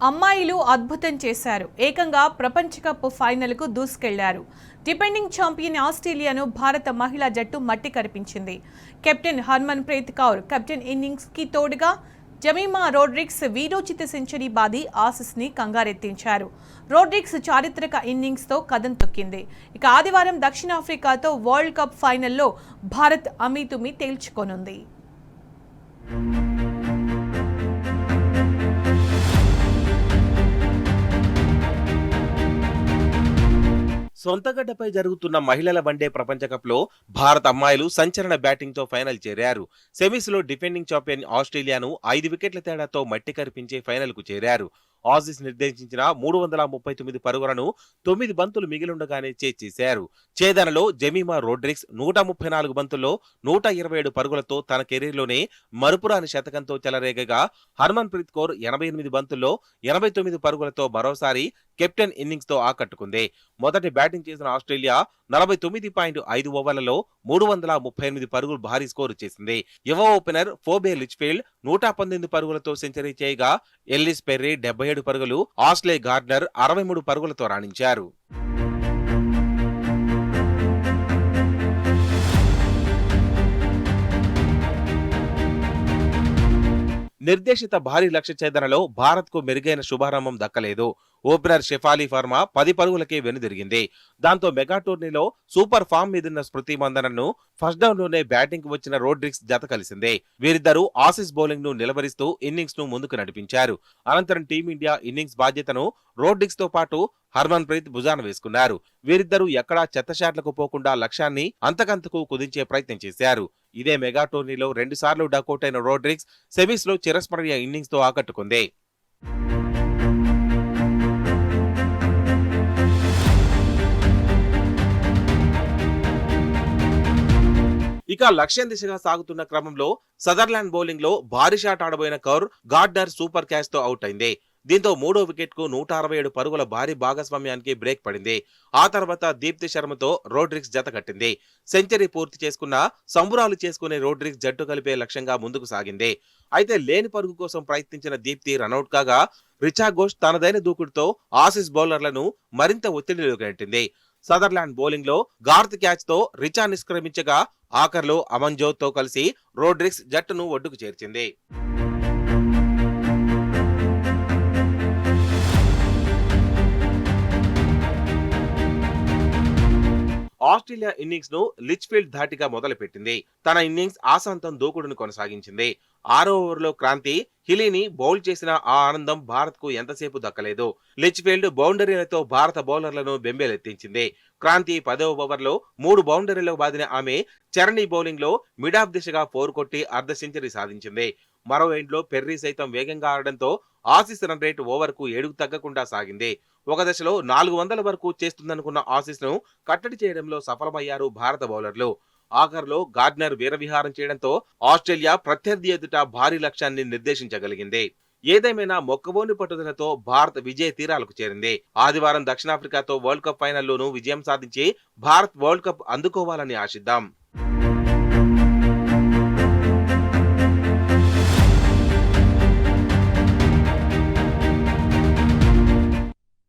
అమ్మాయిలు అద్భుతం చేశారు. ఏకంగా ప్రపంచ కప్ ఫైనల్కు దూసుకెళ్లారు. డిపెండింగ్ ఛాంపియన్ ఆస్ట్రేలియాను భారత మహిళా జట్టు మట్టి కరిపించింది. కెప్టెన్ హర్మన్ ప్రీత్ కౌర్ కెప్టెన్ ఇన్నింగ్స్కి తోడుగా జమీమా రోడ్రిగ్స్ వీరోచిత సెంచరీ బాది ఆసీస్ని కంగారెత్తించారు. రోడ్రిగ్స్ చారిత్రక ఇన్నింగ్స్తో కదం తొక్కింది. ఇక ఆదివారం దక్షిణాఫ్రికాతో వరల్డ్ కప్ ఫైనల్లో భారత్ అమీతుమీ తేల్చుకోనుంది. సొంతగడ్డపై జరుగుతున్న మహిళల వన్డే ప్రపంచ కప్ లో భారత అమ్మాయిలు సంచలన బ్యాటింగ్ తో ఫైనల్ చేరారు. సెమీస్ లో డిఫెండింగ్ ఛాంపియన్ ఆస్ట్రేలియాను 5 వికెట్ల తేడాతో మట్టి కరిపించే ఫైనల్ కు చేరారు. ఆసీస్ నిర్దేశించిన 339 పరుగులను 9 బంతులు మిగిలుండగానే చేశారు. ఛేదనలో జమీమా రోడ్రిగ్స్ 134 బంతుల్లో 127 పరుగులతో తన కెరీర్లోనే మరుపురాని శతకంతో చెలరేగగా, హర్మన్ ప్రీత్ కౌర్ 88 బంతుల్లో 89 పరుగులతో మరోసారి కెప్టెన్ ఇన్నింగ్స్ తో ఆకట్టుకుంది. మొదటి బ్యాటింగ్ చేసిన ఆస్ట్రేలియా 49.5 ఓవర్లలో 338 పరుగులు భారీ స్కోరు చేసింది. యువ ఓపెనర్ ఫోబే లిచ్ఫీల్డ్ 119 పరుగులతో సెంచరీ చేయగా, ఎల్లిస్ పెర్రీ 77 పరుగులు, ఆస్లే గార్డ్నర్ 63 పరుగులతో రాణించారు. నిర్దేశిత భారీ లక్ష్య ఛేదనలో భారత్ కు మెరుగైన శుభారంభం దక్కలేదు. ఓపెనర్ షెఫాలీ వర్మ 10 పరుగులకే వెనుదిరిగింది. దాంతో మెగా టోర్నీలో సూపర్ ఫామ్ మీదున్న స్మృతి మందనను ఫస్ట్ డౌన్ లోనే బ్యాటింగ్ కు వచ్చిన రోడ్రిగ్స్ జత కలిసింది. వీరిద్దరూ ఆసీస్ బౌలింగ్ ను నిలవరిస్తూ ఇన్నింగ్స్ ను ముందుకు నడిపించారు. అనంతరం టీమిండియా ఇన్నింగ్స్ బాధ్యతను రోడ్రిగ్స్ తో పాటు హర్మన్ ప్రీత్ భుజాన వేసుకున్నారు. వీరిద్దరూ ఎక్కడా చెత్త షాట్లకు పోకుండా లక్ష్యాన్ని అంతకంతకు కుదించే ప్రయత్నం చేశారు. ఇదే మెగా టోర్నీలో 2 సార్లు డకౌట్ అయిన రోడ్రిగ్స్ సెమీస్ లో చిరస్మరణీయ ఇన్నింగ్స్ తో ఆకట్టుకుంది. ఇక లక్ష్యం దిశగా సాగుతున్న క్రమంలో సదర్లాండ్ బౌలింగ్ లో భారీ షాట్ ఆడబోయిన కౌర్ గార్డ్నర్ సూపర్ క్యాచ్ తో అవుట్ అయింది. దీంతో మూడో వికెట్ కు 167 పరుగుల భారీ భాగస్వామ్యానికి బ్రేక్ పడింది. ఆ తర్వాత దీప్తి శర్మతో రోడ్రిగ్స్ జత కట్టింది. సెంచరీ పూర్తి చేసుకున్న సంబురాలు చేసుకునే రోడ్రిగ్స్ జట్టు కలిపే లక్ష్యంగా ముందుకు సాగింది. అయితే లేని పరుగు కోసం ప్రయత్నించిన దీప్తి రనౌట్ కాగా, రిచా ఘోష్ తనదైన దూకుడుతో ఆసీస్ బౌలర్లను మరింత ఒత్తిడిలోకి నెట్టింది. సదర్లాండ్ బౌలింగ్ లో గార్త్ క్యాచ్ తో రిచా నిష్క్రమించగా, ఆఖర్లో అమన్జోత్ తో కలిసి రోడ్రిగ్స్ జట్టును ఒడ్డుకు చేర్చింది. ఆస్ట్రేలియా ఇన్నింగ్స్ ను లిచ్ఫీల్డ్ ధాటిగా మొదలుపెట్టింది. తన ఇన్నింగ్స్ ఆశాంతం దూకుడును కొనసాగించింది. 6వ ఓవర్లో క్రాంతి హిలీని బౌల్ చేసిన ఆ ఆనందం భారత్ కు ఎంతసేపు దక్కలేదు. లిచ్ఫీల్డ్ బౌండరీలతో భారత బౌలర్లను బెంబేలెత్తించింది. క్రాంతి 10వ ఓవర్లో 3 బౌండరీలకు బాదిన ఆమె చరణి బౌలింగ్ లో మిడ్ ఆఫ్ దిశగా 4 కొట్టి అర్ధ సెంచరీ సాధించింది. మరో ఎండ్లో పెర్రీ సైతం వేగంగా ఆడడంతో ఆసీస్ రన్ రేట్ ఓవర్ కు 7కు తగ్గకుండా సాగింది. ఒక దశలో 400 వరకు చేస్తుందనుకున్న ఆసీస్ ను కట్టడి చేయడంలో సఫలమయ్యారు భారత బౌలర్లు. ఆఖర్లో గార్డ్నర్ వీరవిహారం చేయడంతో ఆస్ట్రేలియా ప్రత్యర్థి ఎదుట భారీ లక్ష్యాన్ని నిర్దేశించగలిగింది. ఏదేమైనా మొక్కబోని పట్టుదలతో భారత్ విజయ తీరాలకు చేరింది. ఆదివారం దక్షిణాఫ్రికాతో వరల్డ్ కప్ ఫైనల్లోనూ విజయం సాధించి భారత్ వరల్డ్ కప్ అందుకోవాలని ఆశిద్దాం.